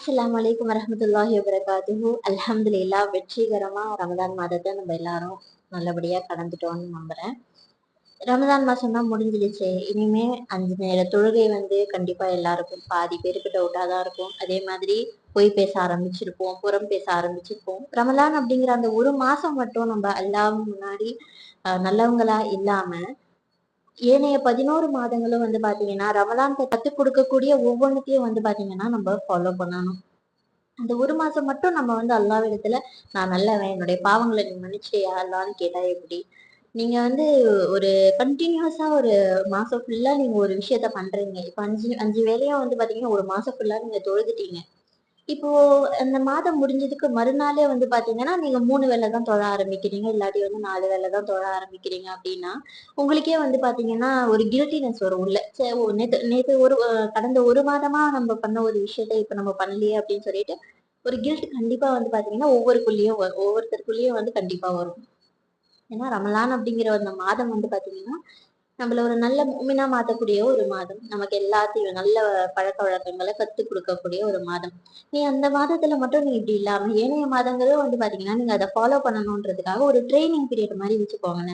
அஸ்ஸலாமு அலைக்கும் வரஹ்மத்துல்லாஹி வபரகாத்துஹு. அல்ஹம்துலில்லாஹ், வெற்றிகரமா ரமதான் மாதத்தை நம்ம எல்லாரும் நல்லபடியா கடந்துட்டோம்னு நம்புறேன். ரமதான் மாசம் தான் முடிஞ்சிடுச்சு. இனிமே 5 நேர தொழுகை கண்டிப்பா எல்லாருக்கும் பாதி பேருக்கு டவுட்டா தான் இருக்கும். அதே மாதிரி பொய் பேச ஆரம்பிச்சிருப்போம், புறம் பேச ஆரம்பிச்சிருப்போம். ரமலான் அப்படிங்கிற அந்த ஒரு மாசம் மட்டும் நம்ம அல்லாஹ் முன்னாடி நல்லவங்களா இல்லாம ஏனைய 11 மாதங்களும் பாத்தீங்கன்னா ரமலான் கத்துக் கொடுக்கக்கூடிய ஒவ்வொன்றுத்தையும் பாத்தீங்கன்னா நம்ம ஃபாலோ பண்ணணும். அந்த ஒரு மாசம் மட்டும் நம்ம அல்லாஹ்விடத்துல நான் நல்லவன், என்னுடைய பாவங்களை நீ மன்னிச்சியா அல்லான்னு கேட்டா எப்படி? நீங்க ஒரு கண்டினியூஸா ஒரு மாசம் ஃபுல்லா நீங்க ஒரு விஷயத்த பண்றீங்க. இப்ப அஞ்சு அஞ்சு வேலையும் பாத்தீங்கன்னா ஒரு மாசம் ஃபுல்லா நீங்க தொழுதுட்டீங்க. இப்போ அந்த மாதம் முடிஞ்சதுக்கு மறுநாளே பாத்தீங்கன்னா நீங்க 3 வேளை தான் தொழ ஆரம்பிக்கிறீங்க, இல்லாட்டி 4 வேளை தான் தொழ ஆரம்பிக்கிறீங்க அப்படின்னா உங்களுக்கே பாத்தீங்கன்னா ஒரு கில்ட்டினஸ் வரும் உள்ள. சே ஓ நேத்து நேத்து ஒரு கடந்த ஒரு மாதமா நம்ம பண்ண ஒரு விஷயத்த இப்ப நம்ம பண்ணலையே அப்படின்னு சொல்லிட்டு ஒரு கில்ட் கண்டிப்பா பாத்தீங்கன்னா ஒவ்வொருத்தருக்குள்ளேயும் கண்டிப்பா வரும். ஏன்னா ரமலான் அப்படிங்கிற அந்த மாதம் பாத்தீங்கன்னா நம்மள ஒரு நல்ல மூமினா மாத்தக்கூடிய ஒரு மாதம். நமக்கு எல்லாத்தையும் நல்ல பழக்க வழக்கங்களை கத்துக் கொடுக்கக்கூடிய ஒரு மாதம். நீ அந்த மாதத்துல மட்டும் நீ இப்படி இல்லாம ஏனைய மாதங்களும் பாத்தீங்கன்னா நீங்க அதை ஃபாலோ பண்ணணும்ன்றதுக்காக ஒரு ட்ரைனிங் பீரியட் மாதிரி வச்சுக்கோங்க.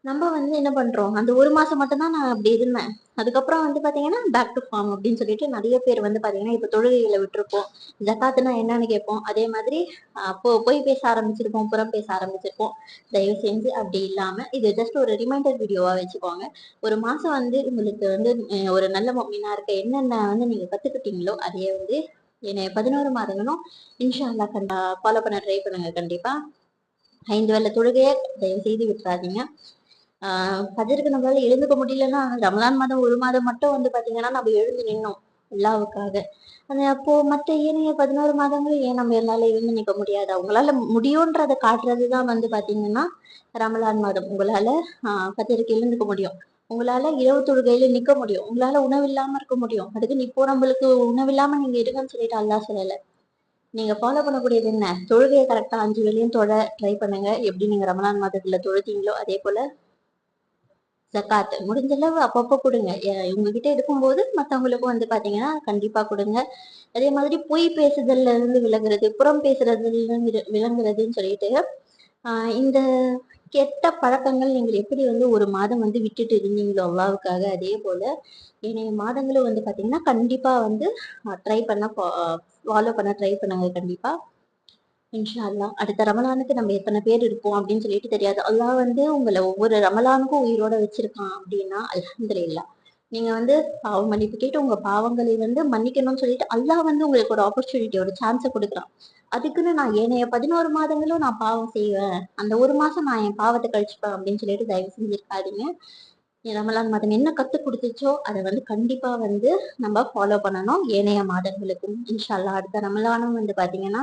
நம்ம என்ன பண்றோம், அந்த ஒரு மாசம் மட்டும் தான் நான் அப்படி இருந்தேன். அதுக்கப்புறம் பாத்தீங்கன்னா பேக் டு ஃபார்ம் அப்படின்னு சொல்லிட்டு நிறைய பேர் பாத்தீங்கன்னா இப்ப தொழுகைகளை விட்டுருப்போம். ஜகாத்துனா என்னன்னு கேட்போம். அதே மாதிரி அப்போ போய் பேச ஆரம்பிச்சிருப்போம், புறம் பேச ஆரம்பிச்சிருப்போம். தயவு செஞ்சு அப்படி இல்லாம இது ஜஸ்ட் ஒரு ரிமைண்டர் வீடியோவா வச்சுக்கோங்க. ஒரு மாசம் உங்களுக்கு ஒரு நல்ல மொமினா இருக்க என்னென்ன நீங்க கத்துக்கிட்டீங்களோ அதையே என்னைய 11 மாதங்களும் இன்ஷா அல்லாஹ் ஃபாலோ பண்ண ட்ரை பண்ணுங்க. கண்டிப்பா 5 வேளை தொழுகையை தயவு செய்து விட்டுறாதீங்க. ஃபஜருக்கு நம்மளால எழுந்துக்க முடியலன்னா ரமலான் மாதம் ஒரு மாதம் மட்டும் பாத்தீங்கன்னா நம்ம எழுந்து நின்னோம் அல்லாவுக்காக. அப்போ மற்ற ஏனைய 11 மாதங்களும் ஏன் நம்ம என்னால எழுந்து நிற்க முடியாது? உங்களால முடியும்ன்றதை காட்டுறதுதான் பாத்தீங்கன்னா ரமலான் மாதம். உங்களால ஃபஜருக்கு எழுந்துக்க முடியும், உங்களால இரவு தொழுகையில நிக்க முடியும், உங்களால உணவு இல்லாம இருக்க முடியும். அதுக்கு இப்போ நம்மளுக்கு உணவு இல்லாம நீங்க இருங்கன்னு சொல்லிட்டு அல்லாஹ் சொல்லல. நீங்க ஃபாலோ பண்ணக்கூடியது என்ன? தொழுகையை கரெக்டா 5 வேளையும் தொழ ட்ரை பண்ணுங்க. எப்படி நீங்க ரமலான் மாதத்துல தொழுதீங்களோ அதே போல ஜக்காத் முடிஞ்ச அளவு அப்பப்போ கொடுங்க. உங்ககிட்ட இருக்கும்போது மத்தவங்களுக்கும் பாத்தீங்கன்னா கண்டிப்பா கொடுங்க. அதே மாதிரி பொய் பேசுதல்ல இருந்து விலகுறது, புறம் பேசுறதுல இருந்து விலங்குறதுன்னு சொல்லிட்டு இந்த கெட்ட பழக்கங்கள் நீங்கள் எப்படி ஒரு மாதம் விட்டுட்டு இருந்தீங்களோ அல்லாவுக்காக, அதே போல இனிய மாதங்களும் பாத்தீங்கன்னா கண்டிப்பா ட்ரை பண்ண ஃபாலோ பண்ண ட்ரை பண்ணுங்க. கண்டிப்பா இன்ஷா அல்லாஹ் அடுத்த ரமலானுக்கு நம்ம எத்தனை பேர் இருப்போம் அப்படின்னு சொல்லிட்டு தெரியாது. அல்லாஹ் உங்களை ஒவ்வொரு ரமலானுக்கும் உயிரோட வச்சிருக்கான் அப்படின்னா அல்ஹம்துலில்லாஹ். நீங்க பாவ மன்னிப்பு கேட்டு உங்க பாவங்களை மன்னிக்கணும்னு சொல்லிட்டு அல்லாஹ் உங்களுக்கு ஒரு ஆப்பர்ச்சுனிட்டி, ஒரு சான்ஸை கொடுக்குறான். அதுக்குன்னு நான் ஏனைய 11 மாதங்களும் நான் பாவம் செய்வேன், அந்த ஒரு மாசம் நான் என் பாவத்தை கழிச்சுப்பேன் அப்படின்னு சொல்லிட்டு தயவு செஞ்சிருக்காதீங்க. ரமலான் மாதம் என்ன கத்து கொடுத்துச்சோ அதை கண்டிப்பா நம்ம ஃபாலோ பண்ணணும் ஏனைய மாதங்களுக்கும். இன்ஷா அல்லாஹ் அடுத்த ரமலானும் பாத்தீங்கன்னா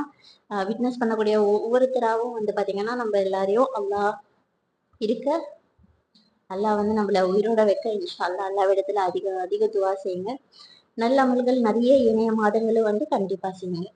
விட்னஸ் பண்ணக்கூடிய ஒவ்வொருத்தராகவும் பாத்தீங்கன்னா நம்ம எல்லாரையும் அல்லாஹ் இருக்க, அல்லாஹ் நம்மள உயிரோட வைக்க இன்ஷா அல்லாஹ் அல்லாஹ்விடத்துல அதிக அதிக துவா செய்யுங்க. நல்ல அமல்கள் நிறைய இணைய மாதங்களும் கண்டிப்பா செய்யுங்க.